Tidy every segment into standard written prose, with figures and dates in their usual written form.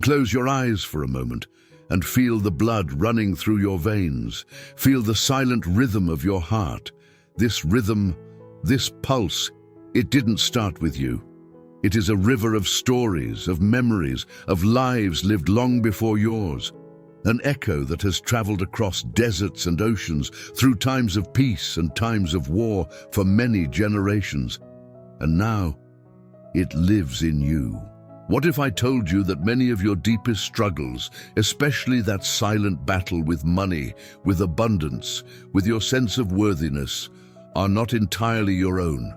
Close your eyes for a moment and feel the blood running through your veins. Feel the silent rhythm of your heart. This rhythm, this pulse, it didn't start with you. It is a river of stories, of memories, of lives lived long before yours. An echo that has traveled across deserts and oceans, through times of peace and times of war for many generations. And now, it lives in you. What if I told you that many of your deepest struggles, especially that silent battle with money, with abundance, with your sense of worthiness, are not entirely your own?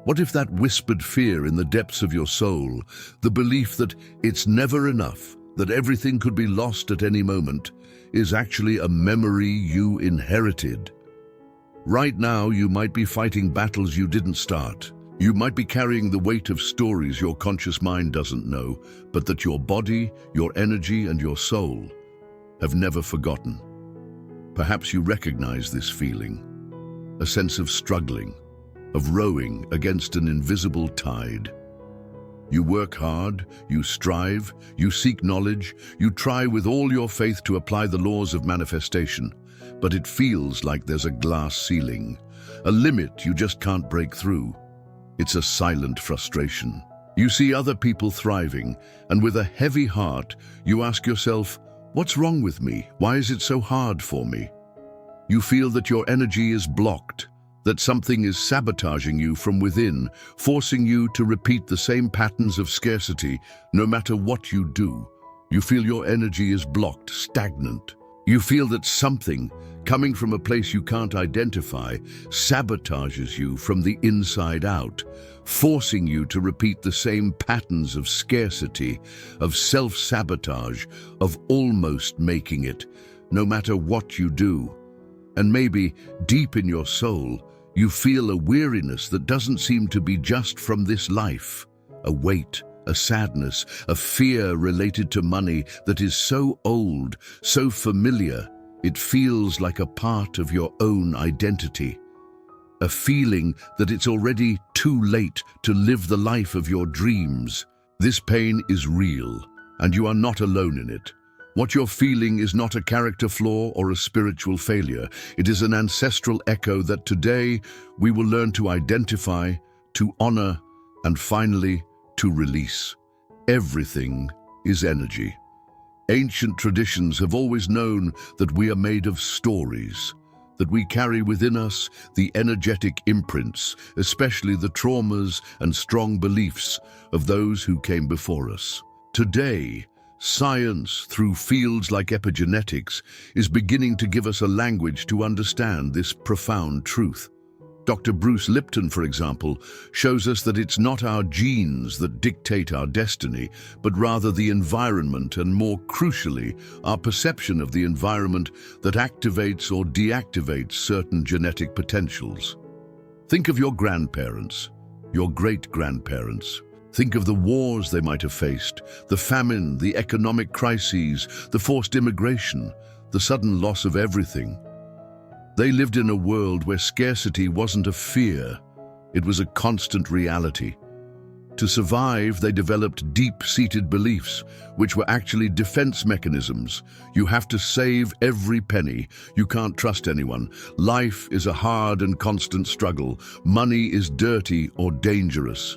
What if that whispered fear in the depths of your soul, the belief that it's never enough, that everything could be lost at any moment, is actually a memory you inherited? Right now, you might be fighting battles you didn't start. You might be carrying the weight of stories your conscious mind doesn't know, but that your body, your energy, and your soul have never forgotten. Perhaps you recognize this feeling, a sense of struggling, of rowing against an invisible tide. You work hard, you strive, you seek knowledge, you try with all your faith to apply the laws of manifestation, but it feels like there's a glass ceiling, a limit you just can't break through. It's a silent frustration. You see other people thriving, and with a heavy heart, you ask yourself, what's wrong with me? Why is it so hard for me? You feel that your energy is blocked, that something is sabotaging you from within, forcing you to repeat the same patterns of scarcity no matter what you do. You feel your energy is blocked, stagnant. You feel that something, coming from a place you can't identify, sabotages you from the inside out, forcing you to repeat the same patterns of scarcity, of self-sabotage, of almost making it, no matter what you do. And maybe, deep in your soul, you feel a weariness that doesn't seem to be just from this life, a weight, a sadness, a fear related to money that is so old, so familiar, it feels like a part of your own identity. A feeling that it's already too late to live the life of your dreams. This pain is real, and you are not alone in it. What you're feeling is not a character flaw or a spiritual failure. It is an ancestral echo that today we will learn to identify, to honor, and finally, to release. Everything is energy. Ancient traditions have always known that we are made of stories, that we carry within us the energetic imprints, especially the traumas and strong beliefs of those who came before us. Today, science, through fields like epigenetics, is beginning to give us a language to understand this profound truth. Dr. Bruce Lipton, for example, shows us that it's not our genes that dictate our destiny, but rather the environment and, more crucially, our perception of the environment that activates or deactivates certain genetic potentials. Think of your grandparents, your great-grandparents. Think of the wars they might have faced, the famine, the economic crises, the forced immigration, the sudden loss of everything. They lived in a world where scarcity wasn't a fear, it was a constant reality. To survive, they developed deep-seated beliefs, which were actually defense mechanisms. You have to save every penny. You can't trust anyone. Life is a hard and constant struggle. Money is dirty or dangerous.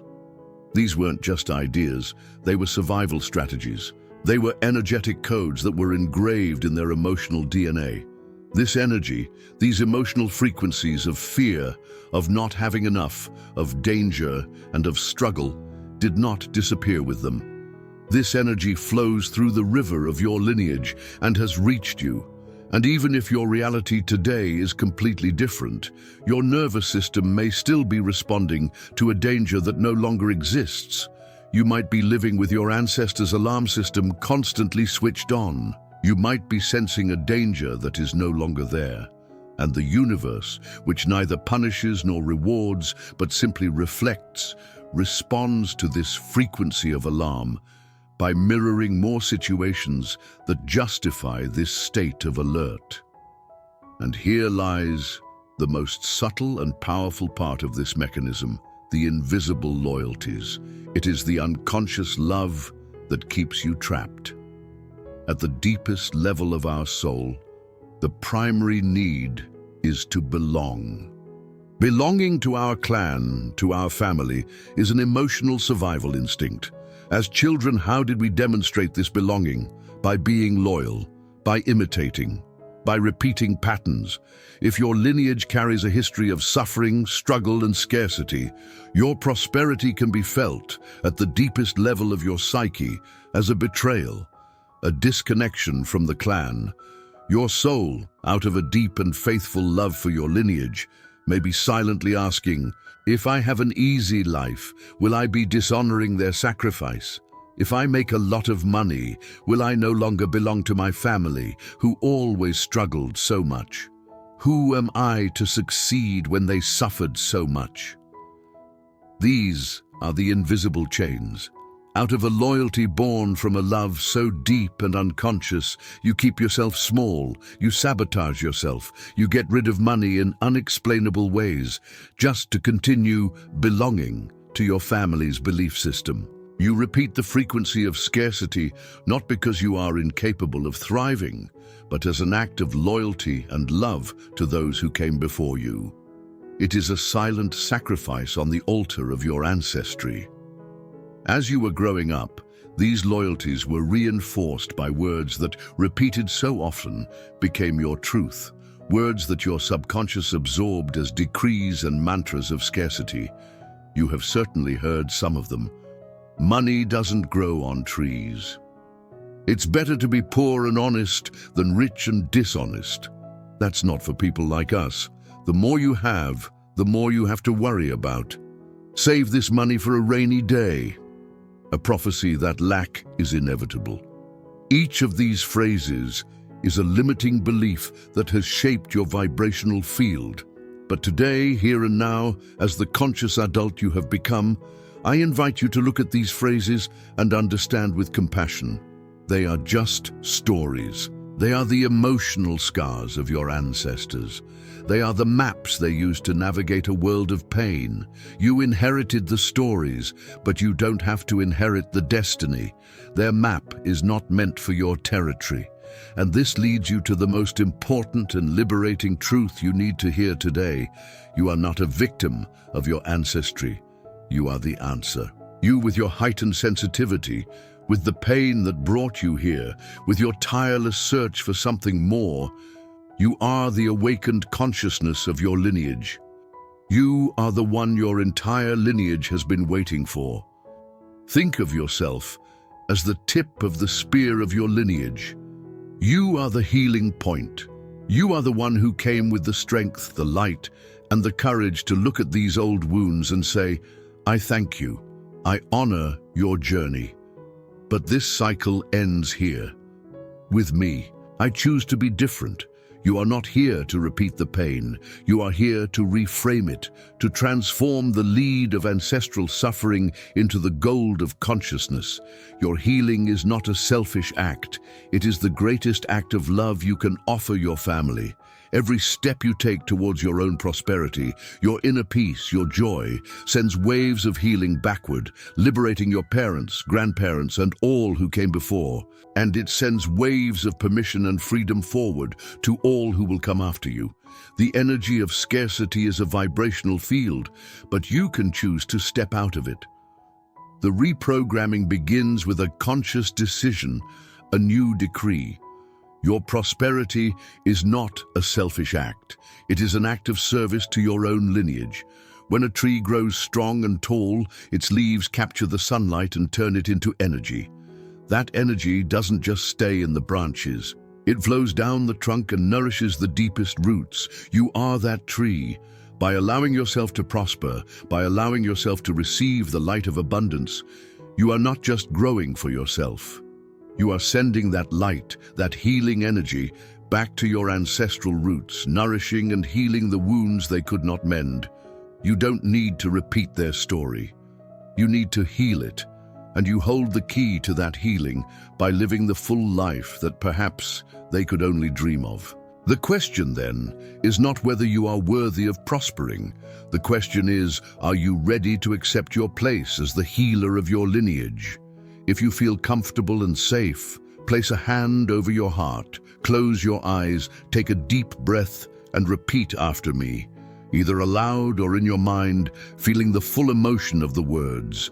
These weren't just ideas, they were survival strategies. They were energetic codes that were engraved in their emotional DNA. This energy, these emotional frequencies of fear, of not having enough, of danger, and of struggle, did not disappear with them. This energy flows through the river of your lineage and has reached you. And even if your reality today is completely different, your nervous system may still be responding to a danger that no longer exists. You might be living with your ancestors' alarm system constantly switched on. You might be sensing a danger that is no longer there. And the universe, which neither punishes nor rewards, but simply reflects, responds to this frequency of alarm by mirroring more situations that justify this state of alert. And here lies the most subtle and powerful part of this mechanism, the invisible loyalties. It is the unconscious love, that keeps you trapped. At the deepest level of our soul, the primary need is to belong. Belonging to our clan, to our family, is an emotional survival instinct. As children, how did we demonstrate this belonging? By being loyal, by imitating, by repeating patterns. If your lineage carries a history of suffering, struggle, and scarcity, your prosperity can be felt at the deepest level of your psyche as a betrayal, a disconnection from the clan. Your soul, out of a deep and faithful love for your lineage, may be silently asking, if I have an easy life, will I be dishonoring their sacrifice? If I make a lot of money, will I no longer belong to my family, who always struggled so much? Who am I to succeed when they suffered so much? These are the invisible chains. Out of a loyalty born from a love so deep and unconscious, you keep yourself small, you sabotage yourself, you get rid of money in unexplainable ways, just to continue belonging to your family's belief system. You repeat the frequency of scarcity not because you are incapable of thriving, but as an act of loyalty and love to those who came before you. It is a silent sacrifice on the altar of your ancestry. As you were growing up, these loyalties were reinforced by words that, repeated so often, became your truth, words that your subconscious absorbed as decrees and mantras of scarcity. You have certainly heard some of them. Money doesn't grow on trees. It's better to be poor and honest than rich and dishonest. That's not for people like us. The more you have, the more you have to worry about. Save this money for a rainy day. A prophecy that lack is inevitable. Each of these phrases is a limiting belief that has shaped your vibrational field. But today, here and now, as the conscious adult you have become, I invite you to look at these phrases and understand with compassion. They are just stories. They are the emotional scars of your ancestors. They are the maps they used to navigate a world of pain. You inherited the stories, but you don't have to inherit the destiny. Their map is not meant for your territory. And this leads you to the most important and liberating truth you need to hear today. You are not a victim of your ancestry. You are the answer. You, with your heightened sensitivity, with the pain that brought you here, with your tireless search for something more, you are the awakened consciousness of your lineage. You are the one your entire lineage has been waiting for. Think of yourself as the tip of the spear of your lineage. You are the healing point. You are the one who came with the strength, the light, and the courage to look at these old wounds and say, I thank you. I honor your journey. But this cycle ends here. With me, I choose to be different. You are not here to repeat the pain. You are here to reframe it, to transform the lead of ancestral suffering into the gold of consciousness. Your healing is not a selfish act. It is the greatest act of love you can offer your family. Every step you take towards your own prosperity, your inner peace, your joy, sends waves of healing backward, liberating your parents, grandparents, and all who came before. And it sends waves of permission and freedom forward to all who will come after you. The energy of scarcity is a vibrational field, but you can choose to step out of it. The reprogramming begins with a conscious decision, a new decree. Your prosperity is not a selfish act. It is an act of service to your own lineage. When a tree grows strong and tall, its leaves capture the sunlight and turn it into energy. That energy doesn't just stay in the branches. It flows down the trunk and nourishes the deepest roots. You are that tree. By allowing yourself to prosper, by allowing yourself to receive the light of abundance, you are not just growing for yourself. You are sending that light, that healing energy, back to your ancestral roots, nourishing and healing the wounds they could not mend. You don't need to repeat their story. You need to heal it, and you hold the key to that healing by living the full life that perhaps they could only dream of. The question then is not whether you are worthy of prospering. The question is, are you ready to accept your place as the healer of your lineage? If you feel comfortable and safe, place a hand over your heart, close your eyes, take a deep breath, and repeat after me, either aloud or in your mind, feeling the full emotion of the words.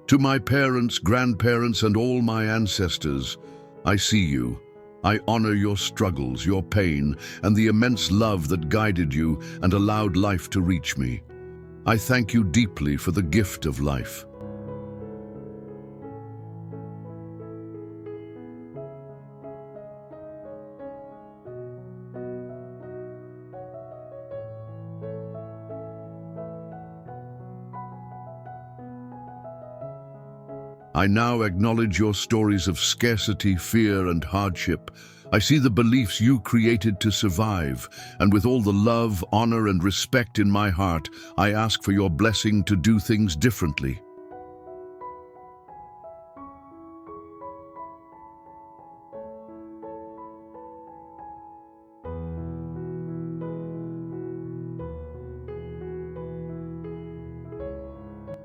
To my parents, grandparents, and all my ancestors, I see you. I honor your struggles, your pain, and the immense love that guided you and allowed life to reach me. I thank you deeply for the gift of life. I now acknowledge your stories of scarcity, fear, and hardship. I see the beliefs you created to survive, and with all the love, honor, and respect in my heart, I ask for your blessing to do things differently.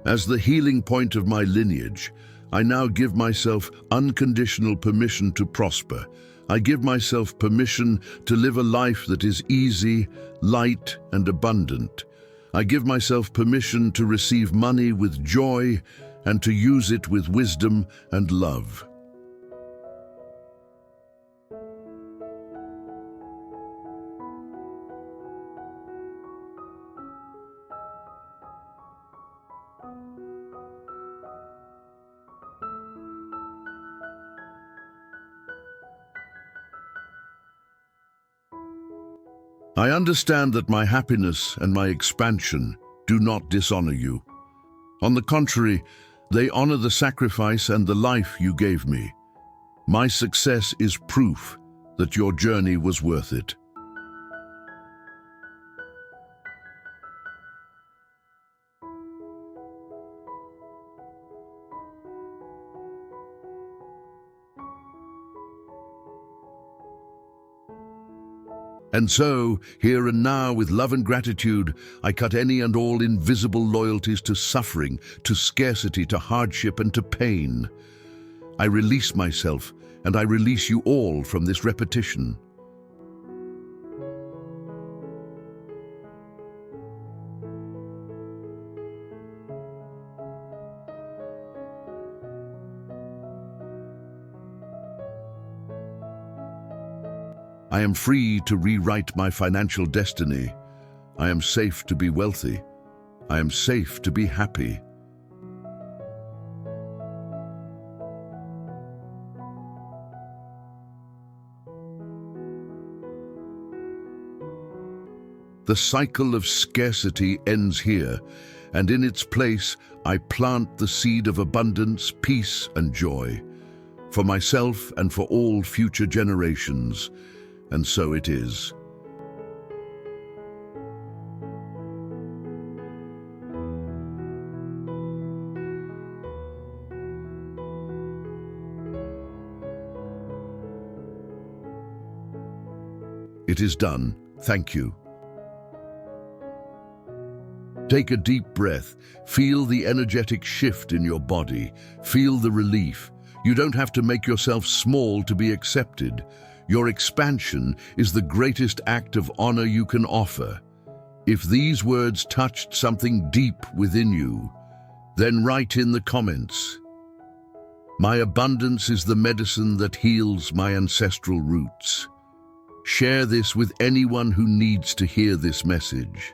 As the healing point of my lineage, I now give myself unconditional permission to prosper. I give myself permission to live a life that is easy, light, and abundant. I give myself permission to receive money with joy and to use it with wisdom and love. I understand that my happiness and my expansion do not dishonor you. On the contrary, they honor the sacrifice and the life you gave me. My success is proof that your journey was worth it. And so, here and now, with love and gratitude, I cut any and all invisible loyalties to suffering, to scarcity, to hardship, and to pain. I release myself, and I release you all from this repetition. I am free to rewrite my financial destiny. I am safe to be wealthy. I am safe to be happy. The cycle of scarcity ends here, and in its place, I plant the seed of abundance, peace, and joy, for myself and for all future generations. And so it is. It is done. Thank you. Take a deep breath. Feel the energetic shift in your body. Feel the relief. You don't have to make yourself small to be accepted. Your expansion is the greatest act of honor you can offer. If these words touched something deep within you, then write in the comments. My abundance is the medicine that heals my ancestral roots. Share this with anyone who needs to hear this message.